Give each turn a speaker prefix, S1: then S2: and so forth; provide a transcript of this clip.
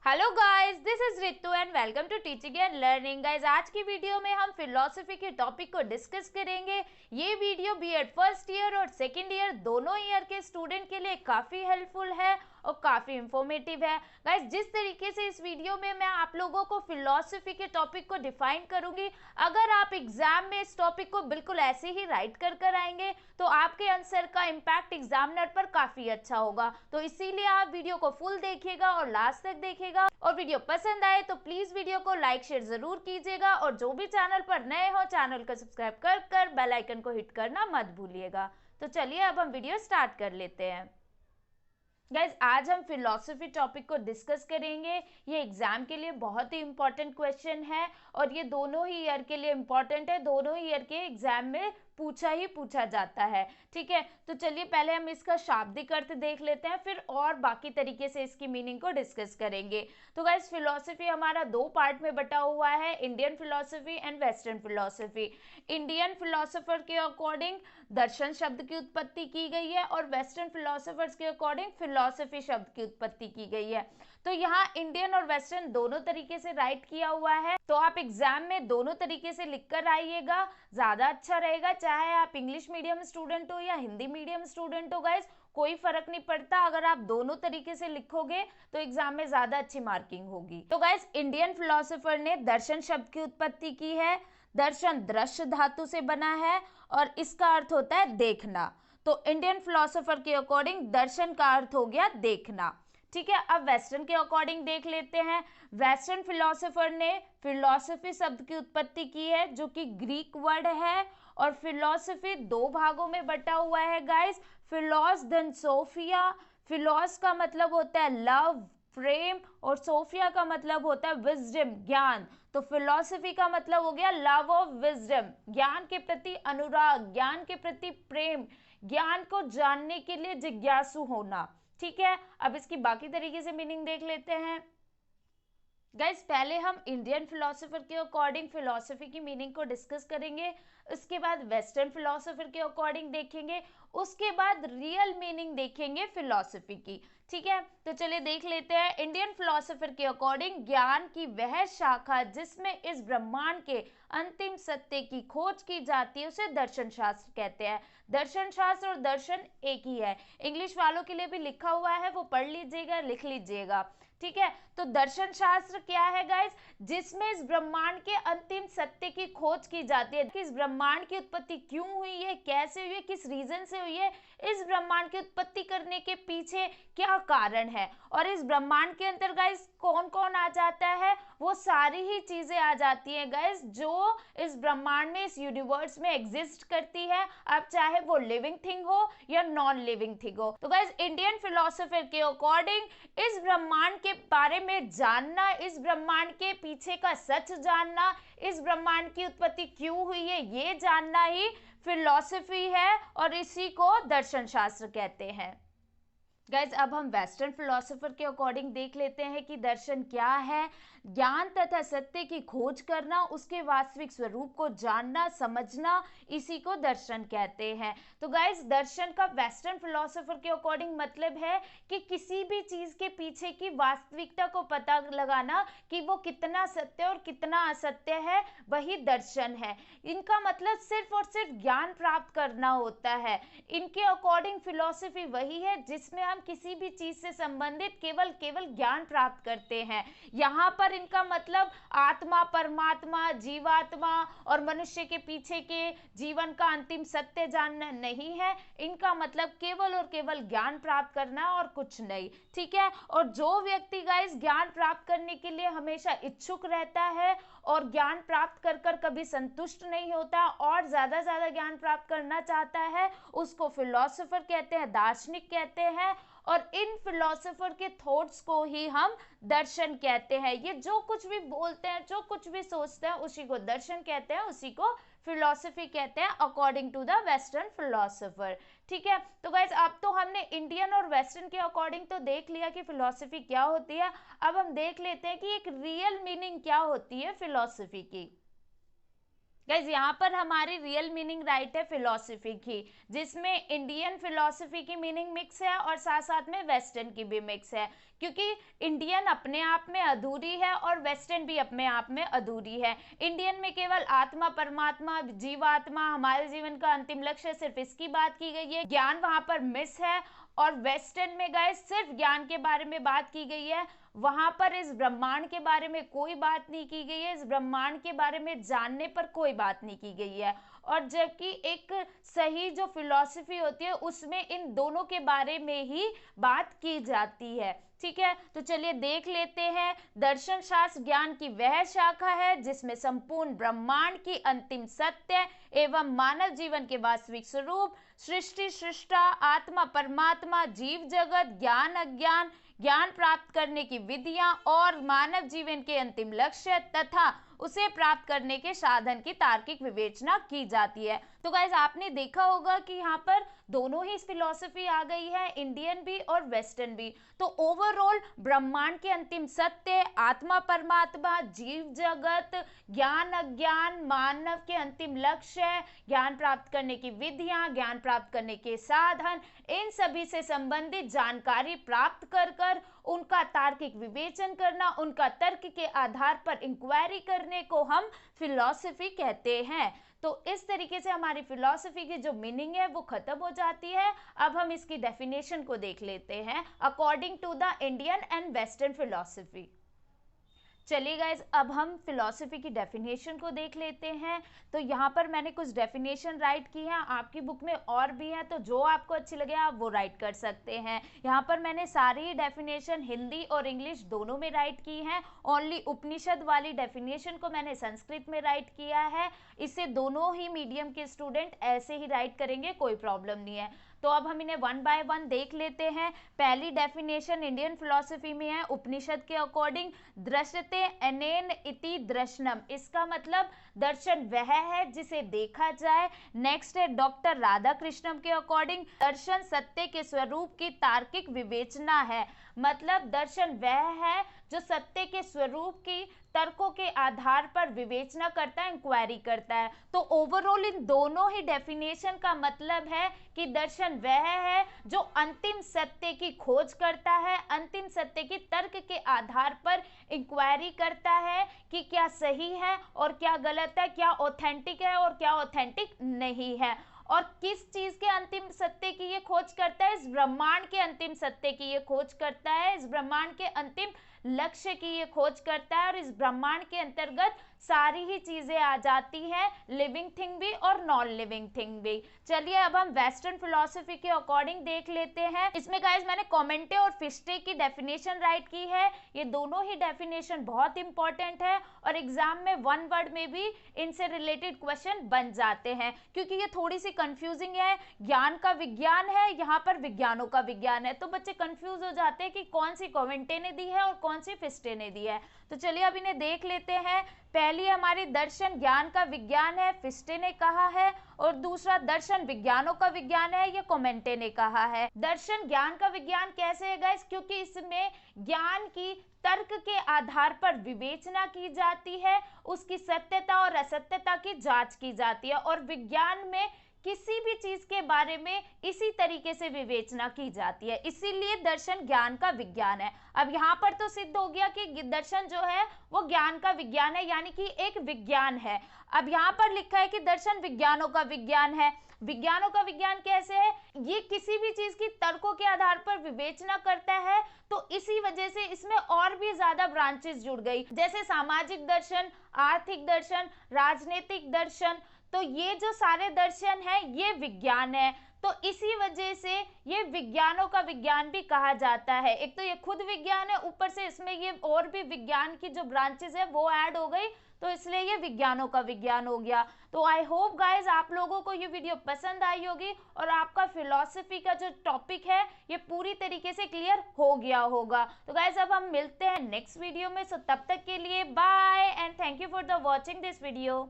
S1: Hello guys, this is Ritu and welcome to teaching and learning. Guys, आज की video में हम फिलोसफी के टॉपिक को डिस्कस करेंगे। ये वीडियो बीएड फर्स्ट ईयर और सेकंड ईयर दोनों ईयर के स्टूडेंट के लिए काफ़ी हेल्पफुल है और काफ़ी इंफॉर्मेटिव है। गाइस, जिस तरीके से इस वीडियो में मैं आप लोगों को फिलोसफी के टॉपिक को डिफाइन करूंगी, अगर आप एग्जाम में इस टॉपिक को बिल्कुल ऐसे ही राइट कर आएंगे तो आपके आंसर का इम्पैक्ट एग्जामिनर पर काफ़ी अच्छा होगा। तो इसीलिए आप वीडियो को फुल देखिएगा और लास्ट तक देखिएगा। और वीडियो पसंद आए तो प्लीज वीडियो को लाइक शेयर जरूर कीजिएगा और जो भी चैनल पर नए हो चैनल को सब्सक्राइब कर बेल आइकन को हिट करना मत भूलिएगा। तो चलिए अब हम वीडियो स्टार्ट कर लेते हैं। गाइज, आज हम फिलोसफी टॉपिक को डिस्कस करेंगे। ये एग्जाम के लिए बहुत ही इंपॉर्टेंट क्वेश्चन है और ये दोनों ही ईयर के लिए इंपॉर्टेंट है। दोनों ही ईयर के एग्जाम में पूछा जाता है। ठीक है, तो चलिए पहले हम इसका शाब्दिक अर्थ देख लेते हैं, फिर और बाकी तरीके से इसकी मीनिंग को डिस्कस करेंगे। तो गाइज, फिलोसफी हमारा दो पार्ट में बटा हुआ है, Indian philosophy and western philosophy. Indian philosopher के अकॉर्डिंग दर्शन शब्द की उत्पत्ति की गई है और वेस्टर्न फिलोसोफर्स के अकॉर्डिंग फिलोसफी शब्द की उत्पत्ति की गई है। तो यहाँ इंडियन और वेस्टर्न दोनों तरीके से राइट किया हुआ है, तो आप एग्जाम में दोनों तरीके से लिख कर आइएगा, ज्यादा अच्छा रहेगा। चाहे आप इंग्लिश मीडियम स्टूडेंट हो या हिंदी मीडियम स्टूडेंट हो, गाइज कोई फर्क नहीं पड़ता। अगर आप दोनों तरीके से लिखोगे तो एग्जाम में ज्यादा अच्छी मार्किंग होगी। तो गाइज, इंडियन फिलोसोफर ने दर्शन शब्द की उत्पत्ति की है। दर्शन दृश्य धातु से बना है और इसका अर्थ होता है देखना। तो इंडियन फिलोसोफर के अकॉर्डिंग दर्शन का अर्थ हो गया देखना। ठीक है, अब वेस्टर्न के अकॉर्डिंग देख लेते हैं। वेस्टर्न फिलोसोफर ने फिलोसफी शब्द की उत्पत्ति की है, जो कि ग्रीक वर्ड है। और फिलोसफी दो भागों में बटा हुआ है गाइस, फिलोस देन सोफिया। फिलोस का मतलब होता है लव, प्रेम, और सोफिया का मतलब होता है विजडम, ज्ञान। तो फिलोसफी का मतलब हो गया लव ऑफ विजडम, ज्ञान के प्रति अनुराग, ज्ञान के प्रति प्रेम, ज्ञान को जानने के लिए जिज्ञासु होना। ठीक है, अब इसकी बाकी तरीके से मीनिंग देख लेते हैं। गाइज, पहले हम इंडियन फिलोसोफर के अकॉर्डिंग फिलोसफी की मीनिंग को डिस्कस करेंगे, उसके बाद वेस्टर्न फिलोसोफर के अकॉर्डिंग देखेंगे, उसके बाद रियल मीनिंग देखेंगे फिलोसफी की। ठीक है, तो चलिए देख लेते हैं। इंडियन फिलोसोफर के अकॉर्डिंग ज्ञान की वह शाखा जिसमें इस ब्रह्मांड के अंतिम सत्य की खोज की जाती है उसे दर्शन शास्त्र कहते हैं। दर्शन शास्त्र और दर्शन एक ही है। इंग्लिश वालों के लिए भी लिखा हुआ है, वो पढ़ लीजिएगा, लिख लीजिएगा। ठीक है, तो दर्शन शास्त्र क्या है गाइस? जिसमें इस ब्रह्मांड के अंतिम सत्य की खोज की जाती है कि इस ब्रह्मांड की उत्पत्ति क्यों हुई है, कैसे हुई है, किस रीजन से हुई है, इस ब्रह्मांड की उत्पत्ति करने के पीछे क्या कारण है, और इस ब्रह्मांड के अंदर गाइस कौन कौन आ जाता है, वो सारी ही चीजें आ जाती हैं गाइस जो इस ब्रह्मांड में, इस यूनिवर्स में एग्जिस्ट करती है, अब चाहे वो लिविंग थिंग हो या नॉन लिविंग थिंग हो। तो गाइस, इंडियन फिलोसोफर के अकॉर्डिंग इस ब्रह्मांड के बारे में जानना, इस ब्रह्मांड के पीछे का सच जानना, इस ब्रह्मांड की उत्पत्ति क्यों हुई है ये जानना ही फिलॉसफी है और इसी को दर्शन शास्त्र कहते हैं। गाइज, अब हम वेस्टर्न फिलोसोफर के अकॉर्डिंग देख लेते हैं कि दर्शन क्या है। ज्ञान तथा सत्य की खोज करना, उसके वास्तविक स्वरूप को जानना, समझना, इसी को दर्शन कहते हैं। तो गाइज, दर्शन का वेस्टर्न फिलोसोफर के अकॉर्डिंग मतलब है कि किसी भी चीज के पीछे की वास्तविकता को पता लगाना कि वो कितना सत्य और कितना असत्य है, वही दर्शन है। इनका मतलब सिर्फ और सिर्फ ज्ञान प्राप्त करना होता है। इनके अकॉर्डिंग फिलोसफी वही है जिसमें हम किसी भी चीज से संबंधित केवल ज्ञान प्राप्त करते हैं। यहाँ पर इनका मतलब आत्मा, परमात्मा, जीवात्मा और मनुष्य के पीछे के जीवन का अंतिम सत्य जानना नहीं है। इनका मतलब केवल और केवल ज्ञान प्राप्त करना और कुछ नहीं। ठीक है, और जो व्यक्ति गाइस ज्ञान प्राप्त करने के लिए हमेशा इच्छुक रहता है और ज्ञान प्राप्त कर कभी संतुष्ट नहीं होता और ज्यादा ज्ञान प्राप्त करना चाहता है, उसको फिलोसोफर कहते हैं, दार्शनिक कहते हैं। और इन फिलोसोफर के थॉट्स को ही हम दर्शन कहते हैं। ये जो कुछ भी बोलते हैं, जो कुछ भी सोचते हैं, उसी को दर्शन कहते हैं, उसी को फिलोसफी कहते हैं according to the western philosopher. ठीक है, तो गाइस, अब तो हमने इंडियन और वेस्टर्न के अकॉर्डिंग तो देख लिया कि फिलोसफी क्या होती है। अब हम देख लेते हैं कि एक रियल मीनिंग क्या होती है फिलोसफी की। गाइज यहाँ पर हमारी रियल मीनिंग राइट है फिलोसफी की, जिसमें इंडियन फिलोसफी की मीनिंग मिक्स है और साथ साथ में वेस्टर्न की भी मिक्स है, क्योंकि इंडियन अपने आप में अधूरी है और वेस्टर्न भी अपने आप में अधूरी है। इंडियन में केवल आत्मा, परमात्मा, जीवात्मा, हमारे जीवन का अंतिम लक्ष्य, सिर्फ इसकी बात की गई है, ज्ञान वहां पर मिस है। और वेस्टर्न में गाइस सिर्फ ज्ञान के बारे में बात की गई है, वहां पर इस ब्रह्मांड के बारे में कोई बात नहीं की गई है, इस ब्रह्मांड के बारे में जानने पर कोई बात नहीं की गई है। और जबकि एक सही जो फिलॉसफी होती है उसमें इन दोनों के बारे में ही बात की जाती है। ठीक है, तो चलिए देख लेते हैं। दर्शन शास्त्र ज्ञान की वह शाखा है जिसमें संपूर्ण ब्रह्मांड की अंतिम सत्य एवं मानव जीवन के वास्तविक स्वरूप, सृष्टि, सृष्टा, आत्मा, परमात्मा, जीव जगत, ज्ञान, अज्ञान, ज्ञान प्राप्त करने की विधियां और मानव जीवन के अंतिम लक्ष्य तथा उसे प्राप्त करने के साधन की तार्किक विवेचना की जाती है। तो गाइज आपने देखा होगा कि यहाँ पर दोनों ही फिलॉसफी आ गई है, इंडियन भी और वेस्टर्न भी। तो ओवरऑल ब्रह्मांड के अंतिम सत्य, आत्मा, परमात्मा, जीव जगत, ज्ञान, अज्ञान, मानव के अंतिम लक्ष्य, ज्ञान प्राप्त करने की विधियां, ज्ञान प्राप्त करने के साधन, इन सभी से संबंधित जानकारी प्राप्त कर उनका तार्किक विवेचन करना, उनका तर्क के आधार पर इंक्वायरी करने को हम फिलॉसफी कहते हैं। तो इस तरीके से हमारी फिलॉसफी की जो मीनिंग है वो खत्म हो जाती है। अब हम इसकी डेफिनेशन को देख लेते हैं according to the Indian and western philosophy. चलिए गाइज, अब हम फिलॉसफी की डेफिनेशन को देख लेते हैं। तो यहाँ पर मैंने कुछ डेफिनेशन राइट की है, आपकी बुक में और भी है, तो जो आपको अच्छी लगे आप वो राइट कर सकते हैं। यहाँ पर मैंने सारी डेफिनेशन हिंदी और इंग्लिश दोनों में राइट की हैं। ओनली उपनिषद वाली डेफिनेशन को मैंने संस्कृत में राइट किया है। इसे दोनों ही मीडियम के स्टूडेंट ऐसे ही राइट करेंगे, कोई प्रॉब्लम नहीं है। तो अब हम इन्हें वन बाय वन देख लेते हैं। पहली डेफिनेशन इंडियन फिलॉसफी में है उपनिषद के अकॉर्डिंग, दृश्यते अनेन इति दर्शनम। इसका मतलब दर्शन वह है जिसे देखा जाए। नेक्स्ट है डॉक्टर राधा कृष्णम के अकॉर्डिंग, दर्शन सत्य के स्वरूप की तार्किक विवेचना है। मतलब दर्शन वह है जो सत्य के स्वरूप की तर्कों के आधार पर विवेचना करता है, इंक्वायरी करता है। तो ओवरऑल इन दोनों ही डेफिनेशन का मतलब है कि दर्शन वह है जो अंतिम सत्य की खोज करता है, अंतिम सत्य की तर्क के आधार पर इंक्वायरी करता है कि क्या सही है और क्या गलत है, क्या ऑथेंटिक है और क्या ऑथेंटिक नहीं है। और किस चीज के अंतिम सत्य की ये खोज करता है? इस ब्रह्मांड के अंतिम सत्य की ये खोज करता है, इस ब्रह्मांड के अंतिम लक्ष्य की ये खोज करता है। और इस ब्रह्मांड के अंतर्गत सारी ही चीजें आ जाती हैं, लिविंग थिंग भी और नॉन लिविंग थिंग भी। चलिए अब हम वेस्टर्न फिलॉसफी के अकॉर्डिंग देख लेते हैं। इसमें गाइस मैंने कॉमेंटे और फिस्टे की डेफिनेशन राइट की है। ये दोनों ही डेफिनेशन बहुत इंपॉर्टेंट है और एग्जाम में वन वर्ड में भी इनसे रिलेटेड क्वेश्चन बन जाते हैं, क्योंकि ये थोड़ी सी कंफ्यूजिंग है। ज्ञान का विज्ञान है, यहाँ पर विज्ञानों का विज्ञान है, तो बच्चे कंफ्यूज हो जाते हैं कि कौन सी कॉमेंटे ने दी है और कौन सी फिस्टे ने दी है। तो चलिए अब इन्हें देख लेते हैं। पहली हमारी दर्शन ज्ञान का विज्ञान है, फिस्टे ने कहा है, और दूसरा दर्शन विज्ञानों का विज्ञान है, ये कॉमेंटे ने कहा है। दर्शन ज्ञान का विज्ञान कैसे है गाइस? क्योंकि इसमें ज्ञान की तर्क के आधार पर विवेचना की जाती है, उसकी सत्यता और असत्यता की जांच की जाती है, और विज्ञान में किसी भी चीज के बारे में इसी तरीके से विवेचना की जाती है, इसीलिए दर्शन ज्ञान का विज्ञान है। अब यहाँ पर तो सिद्ध हो गया कि दर्शन जो है वो ज्ञान का विज्ञान है, यानी कि एक विज्ञान है। अब यहाँ पर लिखा है कि दर्शन विज्ञानों का विज्ञान है। विज्ञानों का विज्ञान कैसे है? ये किसी भी चीज की तर्कों के आधार पर विवेचना करता है, तो इसी वजह से इसमें और भी ज्यादा ब्रांचेस जुड़ गई, जैसे सामाजिक दर्शन, आर्थिक दर्शन, राजनीतिक दर्शन। तो ये जो सारे दर्शन हैं ये विज्ञान है, तो इसी वजह से ये विज्ञानों का विज्ञान भी कहा जाता है। एक तो ये खुद विज्ञान है, ऊपर से इसमें ये और भी विज्ञान की जो ब्रांचेस है वो ऐड हो गई, तो इसलिए ये विज्ञानों का विज्ञान हो गया। तो आई होप गाइज आप लोगों को ये वीडियो पसंद आई होगी और आपका फिलॉसफी का जो टॉपिक है ये पूरी तरीके से क्लियर हो गया होगा। तो गाइज अब हम मिलते हैं नेक्स्ट वीडियो में, सो तब तक के लिए bye and thank you for the watching this video.